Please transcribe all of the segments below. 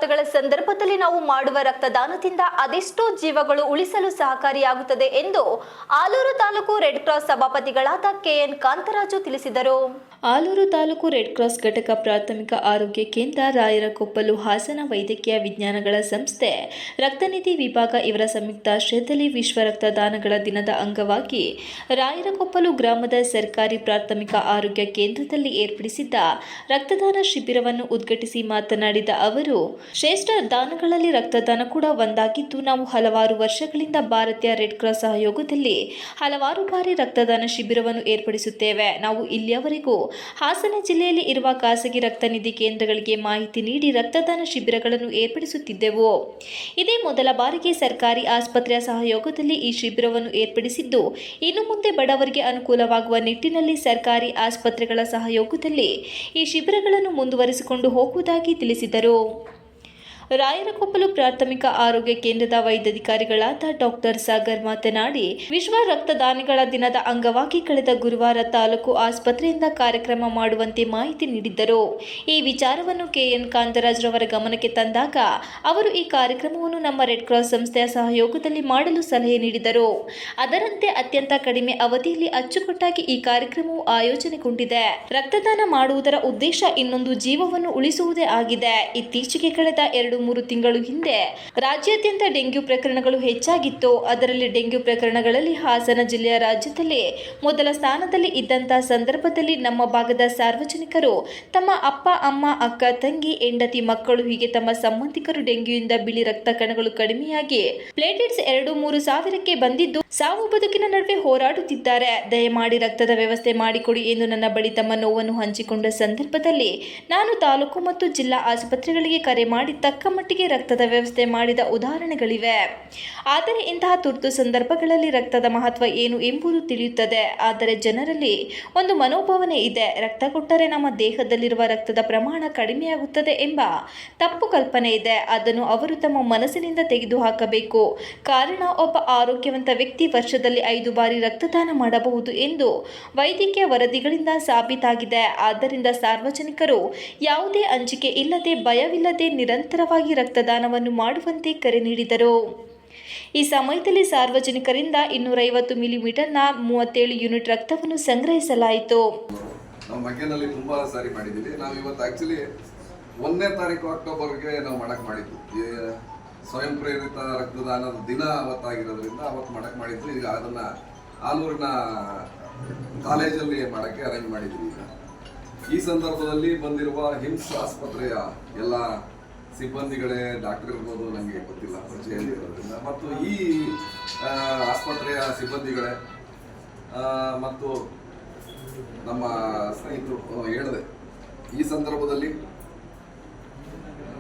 ಅಪಘಾತಗಳ ಸಂದರ್ಭದಲ್ಲಿ ನಾವು ಮಾಡುವ ರಕ್ತದಾನದಿಂದ ಅದೆಷ್ಟೋ ಜೀವಗಳು ಉಳಿಸಲು ಸಹಕಾರಿಯಾಗುತ್ತದೆ ಎಂದು ಆಲೂರು ತಾಲೂಕು ರೆಡ್ ಕ್ರಾಸ್ ಸಭಾಪತಿಗಳಾದ ಕೆಎನ್ ಕಾಂತರಾಜು ತಿಳಿಸಿದರು. ಆಲೂರು ತಾಲೂಕು ರೆಡ್ ಕ್ರಾಸ್ ಘಟಕ ಪ್ರಾಥಮಿಕ ಆರೋಗ್ಯ ಕೇಂದ್ರ, ರಾಯರಕೊಪ್ಪಲು, ಹಾಸನ ವೈದ್ಯಕೀಯ ವಿಜ್ಞಾನಗಳ ಸಂಸ್ಥೆ, ರಕ್ತನಿಧಿ ವಿಭಾಗ ಇವರ ಸಂಯುಕ್ತಾಶ್ರಯದಲ್ಲಿ ವಿಶ್ವ ರಕ್ತದಾನಗಳ ದಿನದ ಅಂಗವಾಗಿ ರಾಯರಕೊಪ್ಪಲು ಗ್ರಾಮದ ಸರ್ಕಾರಿ ಪ್ರಾಥಮಿಕ ಆರೋಗ್ಯ ಕೇಂದ್ರದಲ್ಲಿ ಏರ್ಪಡಿಸಿದ್ದ ರಕ್ತದಾನ ಶಿಬಿರವನ್ನು ಉದ್ಘಾಟಿಸಿ ಮಾತನಾಡಿದ ಅವರು, ಶ್ರೇಷ್ಠ ದಾನಗಳಲ್ಲಿ ರಕ್ತದಾನ ಕೂಡ ಒಂದಾಗಿದ್ದು, ನಾವು ಹಲವಾರು ವರ್ಷಗಳಿಂದ ಭಾರತೀಯ ರೆಡ್ ಕ್ರಾಸ್ ಸಹಯೋಗದಲ್ಲಿ ಹಲವಾರು ಬಾರಿ ರಕ್ತದಾನ ಶಿಬಿರವನ್ನು ಏರ್ಪಡಿಸುತ್ತೇವೆ. ನಾವು ಇಲ್ಲಿಯವರೆಗೂ ಹಾಸನ ಜಿಲ್ಲೆಯಲ್ಲಿ ಇರುವ ಖಾಸಗಿ ರಕ್ತನಿಧಿ ಕೇಂದ್ರಗಳಿಗೆ ಮಾಹಿತಿ ನೀಡಿ ರಕ್ತದಾನ ಶಿಬಿರಗಳನ್ನು ಏರ್ಪಡಿಸುತ್ತಿದ್ದೆವು. ಇದೇ ಮೊದಲ ಬಾರಿಗೆ ಸರ್ಕಾರಿ ಆಸ್ಪತ್ರೆಯ ಸಹಯೋಗದಲ್ಲಿ ಈ ಶಿಬಿರವನ್ನು ಏರ್ಪಡಿಸಿದ್ದು, ಇನ್ನು ಮುಂದೆ ಬಡವರಿಗೆ ಅನುಕೂಲವಾಗುವ ನಿಟ್ಟಿನಲ್ಲಿ ಸರ್ಕಾರಿ ಆಸ್ಪತ್ರೆಗಳ ಸಹಯೋಗದಲ್ಲಿ ಈ ಶಿಬಿರಗಳನ್ನು ಮುಂದುವರಿಸಿಕೊಂಡು ಹೋಗುವುದಾಗಿ ತಿಳಿಸಿದರು. ರಾಯರಕೊಪ್ಪಲು ಪ್ರಾಥಮಿಕ ಆರೋಗ್ಯ ಕೇಂದ್ರದ ವೈದ್ಯಾಧಿಕಾರಿಗಳಾದ ಡಾಕ್ಟರ್ ಸಾಗರ್ ಮಾತನಾಡಿ, ವಿಶ್ವ ರಕ್ತದಾನಿಗಳ ದಿನದ ಅಂಗವಾಗಿ ಕಳೆದ ಗುರುವಾರ ತಾಲೂಕು ಆಸ್ಪತ್ರೆಯಿಂದ ಕಾರ್ಯಕ್ರಮ ಮಾಡುವಂತೆ ಮಾಹಿತಿ ನೀಡಿದ್ದರು. ಈ ವಿಚಾರವನ್ನು ಕೆಎನ್ ಕಾಂತರಾಜ್ ರವರ ಗಮನಕ್ಕೆ ತಂದಾಗ ಅವರು ಈ ಕಾರ್ಯಕ್ರಮವನ್ನು ನಮ್ಮ ರೆಡ್ ಕ್ರಾಸ್ ಸಂಸ್ಥೆಯ ಸಹಯೋಗದಲ್ಲಿ ಮಾಡಲು ಸಲಹೆ ನೀಡಿದರು. ಅದರಂತೆ ಅತ್ಯಂತ ಕಡಿಮೆ ಅವಧಿಯಲ್ಲಿ ಅಚ್ಚುಕಟ್ಟಾಗಿ ಈ ಕಾರ್ಯಕ್ರಮವು ಆಯೋಜನೆಗೊಂಡಿದೆ. ರಕ್ತದಾನ ಮಾಡುವುದರ ಉದ್ದೇಶ ಇನ್ನೊಂದು ಜೀವವನ್ನು ಉಳಿಸುವುದೇ ಆಗಿದೆ. ಇತ್ತೀಚೆಗೆ ಕಳೆದ 2-3 ತಿಂಗಳು ಹಿಂದೆ ರಾಜ್ಯಾದ್ಯಂತ ಡೆಂಗ್ಯೂ ಪ್ರಕರಣಗಳು ಹೆಚ್ಚಾಗಿತ್ತು. ಅದರಲ್ಲಿ ಡೆಂಗ್ಯೂ ಪ್ರಕರಣಗಳಲ್ಲಿ ಹಾಸನ ಜಿಲ್ಲೆಯ ರಾಜ್ಯದಲ್ಲಿ ಮೊದಲ ಸ್ಥಾನದಲ್ಲಿ ಇದ್ದಂತಹ ಸಂದರ್ಭದಲ್ಲಿ ನಮ್ಮ ಭಾಗದ ಸಾರ್ವಜನಿಕರು ತಮ್ಮ ಅಪ್ಪ, ಅಮ್ಮ, ಅಕ್ಕ, ತಂಗಿ, ಹೆಂಡತಿ, ಮಕ್ಕಳು ಹೀಗೆ ತಮ್ಮ ಸಂಬಂಧಿಕರು ಡೆಂಗ್ಯೂಯಿಂದ ಬಿಳಿ ರಕ್ತ ಕಣಗಳು ಕಡಿಮೆಯಾಗಿ ಪ್ಲೇಟ್ಲೆಟ್ಸ್ 2-3 ಸಾವಿರಕ್ಕೆ ಬಂದಿದ್ದು ಸಾವು ಬದುಕಿನ ನಡುವೆ ಹೋರಾಡುತ್ತಿದ್ದಾರೆ. ದಯಮಾಡಿ ರಕ್ತದ ವ್ಯವಸ್ಥೆ ಮಾಡಿಕೊಡಿ ಎಂದು ನನ್ನ ಬಳಿ ತಮ್ಮ ನೋವನ್ನು ಹಂಚಿಕೊಂಡ ಸಂದರ್ಭದಲ್ಲಿ ನಾನು ತಾಲೂಕು ಮತ್ತು ಜಿಲ್ಲಾ ಆಸ್ಪತ್ರೆಗಳಿಗೆ ಕರೆ ಮಾಡಿ ತಕ್ಕ ಮಟ್ಟಿಗೆ ರಕ್ತದ ವ್ಯವಸ್ಥೆ ಮಾಡಿದ ಉದಾಹರಣೆಗಳಿವೆ. ಆದರೆ ಇಂತಹ ತುರ್ತು ಸಂದರ್ಭಗಳಲ್ಲಿ ರಕ್ತದ ಮಹತ್ವ ಏನು ಎಂಬುದು ತಿಳಿಯುತ್ತದೆ. ಆದರೆ ಜನರಲ್ಲಿ ಒಂದು ಮನೋಭಾವನೆ ಇದೆ, ರಕ್ತ ಕೊಟ್ಟರೆ ನಮ್ಮ ದೇಹದಲ್ಲಿರುವ ರಕ್ತದ ಪ್ರಮಾಣ ಕಡಿಮೆಯಾಗುತ್ತದೆ ಎಂಬ ತಪ್ಪು ಕಲ್ಪನೆ ಇದೆ. ಅದನ್ನು ಅವರು ತಮ್ಮ ಮನಸ್ಸಿನಿಂದ ತೆಗೆದುಹಾಕಬೇಕು. ಕಾರಣ, ಒಬ್ಬ ಆರೋಗ್ಯವಂತ ವ್ಯಕ್ತಿ ವರ್ಷದಲ್ಲಿ 5 ಬಾರಿ ರಕ್ತದಾನ ಮಾಡಬಹುದು ಎಂದು ವೈದ್ಯಕೀಯ ವರದಿಗಳಿಂದ ಸಾಬೀತಾಗಿದೆ. ಆದ್ದರಿಂದ ಸಾರ್ವಜನಿಕರು ಯಾವುದೇ ಅಂಜಿಕೆ ಇಲ್ಲದೆ, ಭಯವಿಲ್ಲದೆ ನಿರಂತರವಾಗಿ ರಕ್ತದಾನವನ್ನು ಮಾಡುವಂತೆ ಕರೆ ನೀಡಿದರು. ಈ ಸಮಯದಲ್ಲಿ ಸಾರ್ವಜನಿಕರಿಂದ 250 ಮಿಲಿಮೀಟರ್ನ 37 ಯೂನಿಟ್ ರಕ್ತವನ್ನು ಸಂಗ್ರಹಿಸಲಾಯಿತು. ನಾವು ಮಗ್ಗೆನಲ್ಲಿ ತುಂಬಾ ಸಾರಿ ಮಾಡಿದ್ದೀವಿ. ನಾವು ಇವತ್ತು ಆಕ್ಚುಲಿ 1ನೇ ತಾರೀಕು ಅಕ್ಟೋಬರ್ಗೆ ನಾವು ಮಾಡಕ್ ಮಾಡಿದ್ದು. ಸ್ವಯಂ ಪ್ರೇರಿತ ರಕ್ತದಾನದ ದಿನ ಅವತ್ತಾಗಿರೋದ್ರಿಂದ ಅವತ್ತು ಮಾಡಕ್ ಮಾಡಿದ್ವಿ. ಈಗ ಅದನ್ನ ಆಲೂರಿನ ಕಾಲೇಜಲ್ಲಿ ಮಾಡಕ್ಕೆ ಅರೇಂಜ್ ಮಾಡಿದ್ವಿ. ಈ ಸಂದರ್ಭದಲ್ಲಿ ಬಂದಿರುವ ಹಿಮ್ಸ್ ಆಸ್ಪತ್ರೆಯ ಎಲ್ಲ ಸಿಬ್ಬಂದಿಗಳೇ, ಡಾಕ್ಟರ್ ಇರ್ಬೋದು, ನನಗೆ ಗೊತ್ತಿಲ್ಲ, ಪರಿಚಯ ಇರೋದ್ರಿಂದ, ಮತ್ತು ಈ ಆಸ್ಪತ್ರೆಯ ಸಿಬ್ಬಂದಿಗಳೇ ಮತ್ತು ನಮ್ಮ ಸ್ನೇಹಿತರು ಹೇಳಿದೆ, ಈ ಸಂದರ್ಭದಲ್ಲಿ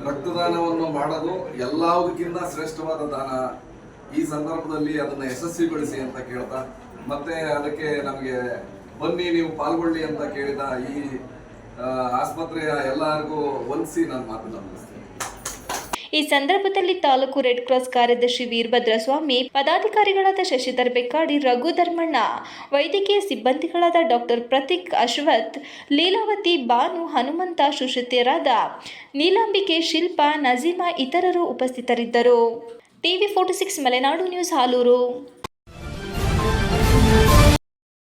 ರಕ್ತದಾನವನ್ನು ಮಾಡೋದು ಎಲ್ಲದಕ್ಕಿಂತ ಶ್ರೇಷ್ಠವಾದ ದಾನ. ಈ ಸಂದರ್ಭದಲ್ಲಿ ಅದನ್ನು ಯಶಸ್ವಿಗೊಳಿಸಿ ಅಂತ ಕೇಳ್ತಾ, ಮತ್ತೆ ಅದಕ್ಕೆ ನಮಗೆ ಬನ್ನಿ ನೀವು ಪಾಲ್ಗೊಳ್ಳಿ ಅಂತ ಕೇಳಿದ ಈ ಆಸ್ಪತ್ರೆಯ ಎಲ್ಲರಿಗೂ ವಂದಿಸಿ ನಾನು ಮಾತನ್ನು ಮುಗಿಸ್ತೇನೆ. ಈ ಸಂದರ್ಭದಲ್ಲಿ ತಾಲೂಕು ರೆಡ್ ಕ್ರಾಸ್ ಕಾರ್ಯದರ್ಶಿ ವೀರಭದ್ರಸ್ವಾಮಿ, ಪದಾಧಿಕಾರಿಗಳಾದ ಶಶಿಧರ್ ಬೆಕ್ಕಾಡಿ, ರಘು ಧರ್ಮಣ್ಣ, ವೈದ್ಯಕೀಯ ಸಿಬ್ಬಂದಿಗಳಾದ ಡಾಕ್ಟರ್ ಪ್ರತೀಕ್, ಅಶ್ವಥ್, ಲೀಲಾವತಿ, ಭಾನು, ಹನುಮಂತ, ಸುಶ್ರುತೆಯರಾದ ನೀಲಾಂಬಿಕೆ, ಶಿಲ್ಪಾ, ನಜೀಮಾ ಇತರರು ಉಪಸ್ಥಿತರಿದ್ದರು. TV 46 Malenadu news, Aluru.